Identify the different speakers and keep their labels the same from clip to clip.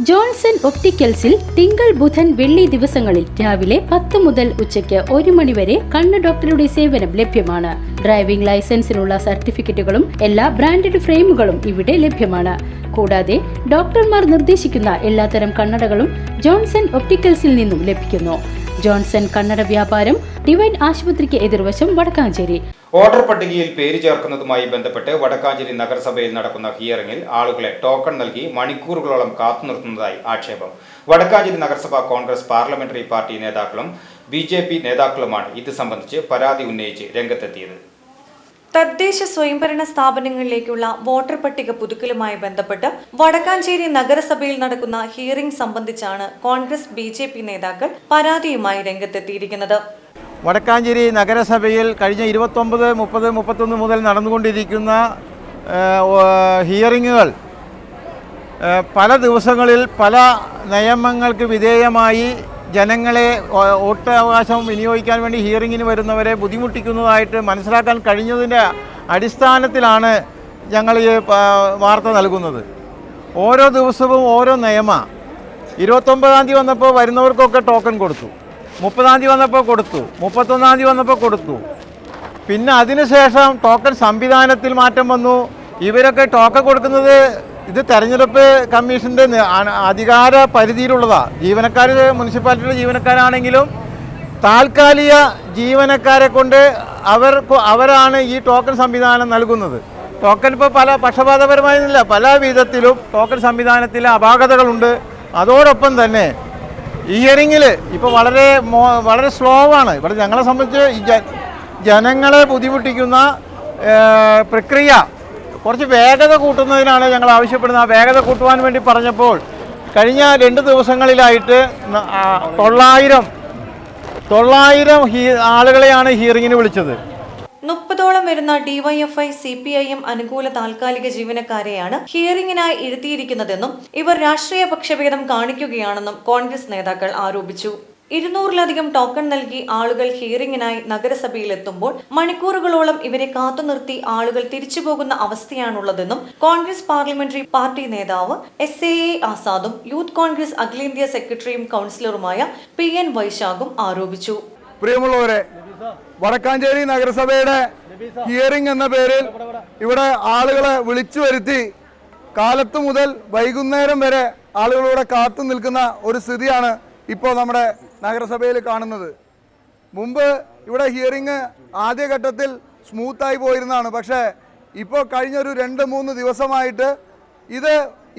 Speaker 1: Johnson ഒപ്റ്റിക്കൽസിൽ തിങ്കൾ ബുധൻ വെള്ളി ദിവസങ്ങളിൽ രാവിലെ 10 മുതൽ ഉച്ചയ്ക്ക് 1 മണി വരെ കണ്ണ് ഡോക്ടറുടെ സേവനം ലഭ്യമാണ്. ഡ്രൈവിംഗ് ലൈസൻസിനുള്ള സർട്ടിഫിക്കറ്റുകളും എല്ലാ ബ്രാൻഡഡ് ഫ്രെയിമുകളും ഇവിടെ ലഭ്യമാണ്. കൂടാതെ ഡോക്ടർമാർ നിർദ്ദേശിക്കുന്ന എല്ലാത്തരം കണ്ണടകളും ജോൺസൺ ഒപ്റ്റിക്കൽസിൽ നിന്നും ലഭിക്കുന്നു. ജോൺസൺ കണ്ണട വ്യാപാരം ഡിവൈൻ ആശുപത്രിക്ക് എതിർവശം വടക്കാഞ്ചേരി.
Speaker 2: വോട്ടർ പട്ടികയിൽ പേര് ചേർക്കുന്നതുമായി ബന്ധപ്പെട്ട് വടക്കാഞ്ചേരി നഗരസഭയിൽ നടക്കുന്ന ഹിയറിംഗിൽ ആളുകളെ ടോക്കൺ നൽകി മണിക്കൂറുകളോളം കാത്തുനിർത്തുന്നതായി ആക്ഷേപം. വടക്കാഞ്ചേരി നഗരസഭ കോൺഗ്രസ് പാർലമെന്ററി പാർട്ടി നേതാക്കളും BJP നേതാക്കളുമാണ് ഇത് സംബന്ധിച്ച് പരാതി ഉന്നയിച്ച് രംഗത്തെത്തിയത്.
Speaker 3: തദ്ദേശ സ്വയംഭരണ സ്ഥാപനങ്ങളിലേക്കുള്ള വോട്ടർ പട്ടിക പുതുക്കലുമായി ബന്ധപ്പെട്ട് വടക്കാഞ്ചേരി നഗരസഭയിൽ നടക്കുന്ന ഹിയറിംഗ് സംബന്ധിച്ചാണ് കോൺഗ്രസ് BJP നേതാക്കൾ പരാതിയുമായി രംഗത്തെത്തിയിരിക്കുന്നത്.
Speaker 4: വടക്കാഞ്ചേരി നഗരസഭയിൽ കഴിഞ്ഞ 29, 30, 31 മുതൽ നടന്നുകൊണ്ടിരിക്കുന്ന ഹിയറിങ്ങുകൾ പല ദിവസങ്ങളിൽ പല നിയമങ്ങൾക്ക് വിധേയമായി ജനങ്ങളെ വോട്ടവകാശം വിനിയോഗിക്കാൻ വേണ്ടി ഹിയറിങ്ങിന് വരുന്നവരെ ബുദ്ധിമുട്ടിക്കുന്നതായിട്ട് മനസ്സിലാക്കാൻ കഴിഞ്ഞതിൻ്റെ അടിസ്ഥാനത്തിലാണ് ഞങ്ങൾ ഈ വാർത്ത നൽകുന്നത്. ഓരോ ദിവസവും ഓരോ നിയമ. 29-ാം തീയതി വന്നപ്പോൾ വരുന്നവർക്കൊക്കെ ടോക്കൺ കൊടുത്തു, 30-ാം തീയതി വന്നപ്പോൾ കൊടുത്തു, 31-ാം തീയതി വന്നപ്പോൾ കൊടുത്തു. പിന്നെ അതിനുശേഷം ടോക്കൺ സംവിധാനത്തിൽ മാറ്റം വന്നു. ഇവരൊക്കെ ടോക്കൺ കൊടുക്കുന്നത് ഇത് തെരഞ്ഞെടുപ്പ് കമ്മീഷൻ്റെ അധികാര പരിധിയിലുള്ളതാണ്. ജീവനക്കാർ മുനിസിപ്പാലിറ്റിയുടെ ജീവനക്കാരാണെങ്കിലും താൽക്കാലിക ജീവനക്കാരെ കൊണ്ട് അവരാണ് ഈ ടോക്കൺ സംവിധാനം നൽകുന്നത്. ടോക്കൺ ഇപ്പോൾ പല പക്ഷപാതപരമായിരുന്നില്ല, പല വിധത്തിലും ടോക്കൺ സംവിധാനത്തിലെ അപാകതകളുണ്ട്. അതോടൊപ്പം തന്നെ ഹിയറിങ്ങിൽ ഇപ്പോൾ വളരെ സ്ലോ ആണ്. ഇവിടെ ഞങ്ങളെ സംബന്ധിച്ച് ജനങ്ങളെ ബുദ്ധിമുട്ടിക്കുന്ന പ്രക്രിയ കുറച്ച് വേഗത കൂട്ടുന്നതിനാണ് ഞങ്ങൾ ആവശ്യപ്പെടുന്നത്. ആ വേഗത കൂട്ടുവാൻ വേണ്ടി പറഞ്ഞപ്പോൾ കഴിഞ്ഞ 2 ദിവസങ്ങളിലായിട്ട് 900 ആളുകളെയാണ് ഹിയറിങ്ങിന് വിളിച്ചത്.
Speaker 3: 30ഓളം വരുന്ന DYFI CPIM അനുകൂല താൽക്കാലിക ജീവനക്കാരെയാണ് ഹിയറിംഗിനായി ഇരുത്തിയിരിക്കുന്നതെന്നും ഇവർ രാഷ്ട്രീയ പക്ഷഭേദം കാണിക്കുകയാണെന്നും കോൺഗ്രസ് നേതാക്കൾ ആരോപിച്ചു. 200-ലധികം ടോക്കൺ നൽകി ആളുകൾ ഹിയറിംഗിനായി നഗരസഭയിലെത്തുമ്പോൾ മണിക്കൂറുകളോളം ഇവരെ കാത്തുനിർത്തി ആളുകൾ തിരിച്ചുപോകുന്ന അവസ്ഥയാണുള്ളതെന്നും കോൺഗ്രസ് പാർലമെന്ററി പാർട്ടി നേതാവ് SAA ആസാദും യൂത്ത് കോൺഗ്രസ് അഖിലേന്ത്യാ സെക്രട്ടറിയും കൗൺസിലറുമായ PN വൈശാഖും ആരോപിച്ചു.
Speaker 5: പ്രിയമുള്ളവരെ, വടക്കാഞ്ചേരി നഗരസഭയുടെ ഹിയറിംഗ് എന്ന പേരിൽ ഇവിടെ ആളുകളെ വിളിച്ചു വരുത്തി കാലത്ത് മുതൽ വൈകുന്നേരം വരെ ആളുകളോടെ കാത്തു നിൽക്കുന്ന ഒരു സ്ഥിതിയാണ് ഇപ്പോൾ നമ്മുടെ നഗരസഭയിൽ കാണുന്നത്. മുമ്പ് ഇവിടെ ഹിയറിംഗ് ആദ്യഘട്ടത്തിൽ സ്മൂത്തായി പോയിരുന്നതാണ്. പക്ഷേ ഇപ്പോൾ കഴിഞ്ഞൊരു 2-3 ദിവസമായിട്ട്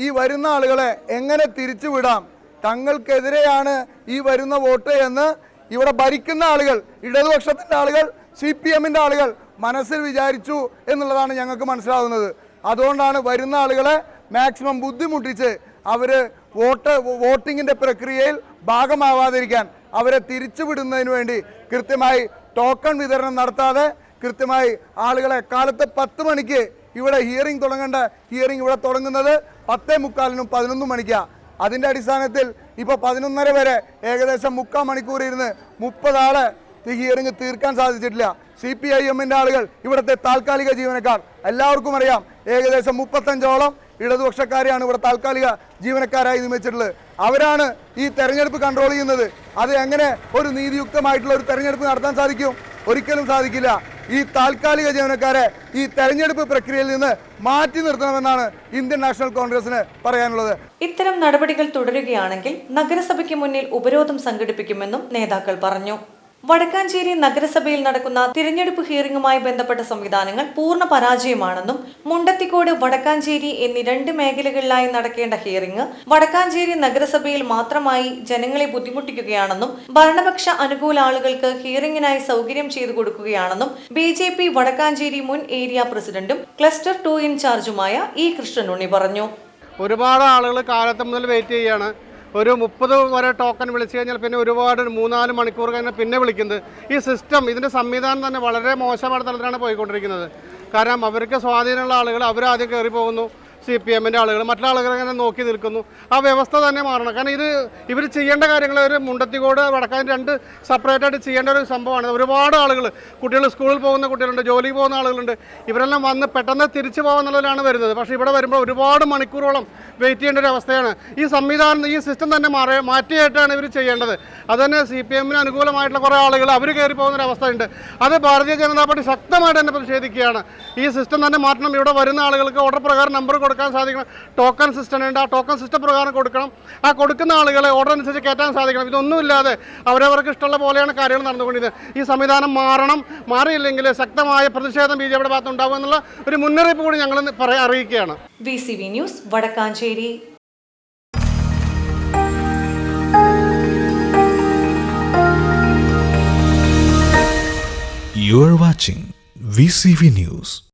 Speaker 5: ഈ വരുന്ന ആളുകളെ എങ്ങനെ തിരിച്ചുവിടാം, തങ്ങൾക്കെതിരെയാണ് ഈ വരുന്ന വോട്ട് എന്ന് ഇവിടെ ഭരിക്കുന്ന ആളുകൾ, ഇടതുപക്ഷത്തിൻ്റെ ആളുകൾ, CPMൻ്റെ ആളുകൾ മനസ്സിൽ വിചാരിച്ചു എന്നുള്ളതാണ് ഞങ്ങൾക്ക് മനസ്സിലാവുന്നത്. അതുകൊണ്ടാണ് വരുന്ന ആളുകളെ മാക്സിമം ബുദ്ധിമുട്ടിച്ച് അവർ വോട്ടിങ്ങിൻ്റെ പ്രക്രിയയിൽ ഭാഗമാവാതിരിക്കാൻ അവരെ തിരിച്ചുവിടുന്നതിന് വേണ്ടി കൃത്യമായി ടോക്കൺ വിതരണം നടത്താതെ കൃത്യമായി ആളുകളെ കാലത്ത് 10 മണിക്ക് ഇവിടെ ഹിയറിംഗ് തുടങ്ങേണ്ട ഹിയറിംഗ് ഇവിടെ തുടങ്ങുന്നത് 10:45-നും 11 മണിക്കാണ്. അതിൻ്റെ അടിസ്ഥാനത്തിൽ ഇപ്പോൾ 11:30 വരെ ഏകദേശം 3/4 മണിക്കൂർ ഇരുന്ന് 30 ആളെ ഹിയറിംഗ് തീർക്കാൻ സാധിച്ചിട്ടില്ല. CPIMൻ്റെ ആളുകൾ, ഇവിടുത്തെ താൽക്കാലിക ജീവനക്കാർ, എല്ലാവർക്കും അറിയാം ഏകദേശം 35ഓളം ഇടതുപക്ഷക്കാരെയാണ് ഇവിടെ താൽക്കാലിക ജീവനക്കാരായി നിയമിച്ചിട്ടുള്ളത്. അവരാണ് ഈ തെരഞ്ഞെടുപ്പ് കൺട്രോൾ ചെയ്യുന്നത്. അത് എങ്ങനെ ഒരു നീതിയുക്തമായിട്ടുള്ള ഒരു തെരഞ്ഞെടുപ്പ് നടത്താൻ സാധിക്കും? ഒരിക്കലും സാധിക്കില്ല. ഈ താൽക്കാലിക ജീവനക്കാരെ ഈ തെരഞ്ഞെടുപ്പ് പ്രക്രിയയിൽ നിന്ന് മാറ്റി നിർത്തണമെന്നാണ് ഇന്ത്യൻ നാഷണൽ കോൺഗ്രസിന് പറയാനുള്ളത്.
Speaker 3: ഇത്തരം നടപടികൾ തുടരുകയാണെങ്കിൽ നഗരസഭയ്ക്ക് മുന്നിൽ ഉപരോധം സംഘടിപ്പിക്കുമെന്നും നേതാക്കൾ പറഞ്ഞു. വടക്കാഞ്ചേരി നഗരസഭയിൽ നടക്കുന്ന തിരഞ്ഞെടുപ്പ് ഹിയറിംഗുമായി ബന്ധപ്പെട്ട സംവിധാനങ്ങൾ പൂർണ്ണ പരാജയമാണെന്നും മുണ്ടത്തിക്കോട്, വടക്കാഞ്ചേരി എന്നീ 2 മേഖലകളിലായി നടക്കേണ്ട ഹിയറിംഗ് വടക്കാഞ്ചേരി നഗരസഭയിൽ മാത്രമായി ജനങ്ങളെ ബുദ്ധിമുട്ടിക്കുകയാണെന്നും ഭരണപക്ഷ അനുകൂല ആളുകൾക്ക് ഹിയറിംഗിനായി സൗകര്യം ചെയ്തു കൊടുക്കുകയാണെന്നും BJP വടക്കാഞ്ചേരി മുൻ ഏരിയ പ്രസിഡന്റും ക്ലസ്റ്റർ 2 ഇൻചാർജുമായ E കൃഷ്ണനുണ്ണി പറഞ്ഞു.
Speaker 6: ഒരുപാട് ആളുകൾ കാലത്ത് മുതൽ വെയിറ്റ് ചെയ്യാണ്. ഒരു 30 വരെ ടോക്കൺ വിളിച്ചു കഴിഞ്ഞാൽ പിന്നെ ഒരുപാട് 3-4 മണിക്കൂർ കഴിഞ്ഞാൽ പിന്നെ വിളിക്കുന്നത്. ഈ സിസ്റ്റം, ഇതിൻ്റെ സംവിധാനം തന്നെ വളരെ മോശമായ തലത്തിലാണ് പോയിക്കൊണ്ടിരിക്കുന്നത്. കാരണം അവർക്ക് സ്വാധീനമുള്ള ആളുകൾ അവരാദ്യം കയറി പോകുന്നു. CPM-ൻ്റെ ആളുകൾ, മറ്റുള്ള ആളുകൾ അങ്ങനെ നോക്കി നിൽക്കുന്നു. ആ വ്യവസ്ഥ തന്നെ മാറണം. കാരണം ഇവർ ചെയ്യേണ്ട കാര്യങ്ങൾ ഒരു മുണ്ടത്തിക്കോട് വടക്കാഞ്ചേരി 2 സെപ്പറേറ്റായിട്ട് ചെയ്യേണ്ട ഒരു സംഭവമാണ്. ഒരുപാട് ആളുകൾ, കുട്ടികൾ സ്കൂളിൽ പോകുന്ന കുട്ടികളുണ്ട്, ജോലിക്ക് പോകുന്ന ആളുകളുണ്ട്. ഇവരെല്ലാം വന്ന് പെട്ടെന്ന് തിരിച്ചു പോകാന്നുള്ളതിലാണ് വരുന്നത്. പക്ഷേ ഇവിടെ വരുമ്പോൾ ഒരുപാട് മണിക്കൂറോളം വെയിറ്റ് ചെയ്യേണ്ട ഒരു അവസ്ഥയാണ്. ഈ സംവിധാനം, ഈ സിസ്റ്റം തന്നെ മാറ്റിയായിട്ടാണ് ഇവർ ചെയ്യേണ്ടത്. അത് തന്നെ CPM-ന് അനുകൂലമായിട്ടുള്ള കുറേ ആളുകൾ അവർ കയറി പോകുന്നൊരവസ്ഥയുണ്ട്. അത് ഭാരതീയ ജനതാ പാർട്ടി ശക്തമായിട്ട് തന്നെ പ്രതിഷേധിക്കുകയാണ്. ഈ സിസ്റ്റം തന്നെ മാറ്റണം. ഇവിടെ വരുന്ന ആളുകൾക്ക് ഓർഡർ പ്രകാരം നമ്പർ കൊടുക്കാൻ സാധിക്കണം. ടോക്കൺ സിസ്റ്റം ഉണ്ട്, ആ ടോക്കൺ സിസ്റ്റം പ്രകാരം കൊടുക്കണം. ആ കൊടുക്കുന്ന ആളുകളെ ഓർഡർ അനുസരിച്ച് കയറ്റാൻ സാധിക്കണം. ഇതൊന്നുമില്ലാതെ അവരവർക്ക് ഇഷ്ടമുള്ള പോലെയാണ് കാര്യങ്ങൾ നടന്നുകൊണ്ടിരുന്നത്. ഈ സംവിധാനം മാറണം. മാറിയില്ലെങ്കിൽ ശക്തമായ പ്രതിഷേധം BJPയുടെ ഭാഗത്ത് ഉണ്ടാകും എന്നുള്ള ഒരു മുന്നറിയിപ്പ് കൂടി ഞങ്ങൾ അറിയിക്കുകയാണ്.
Speaker 3: VCV news, Vadakkanchery.
Speaker 7: You are watching VCV News.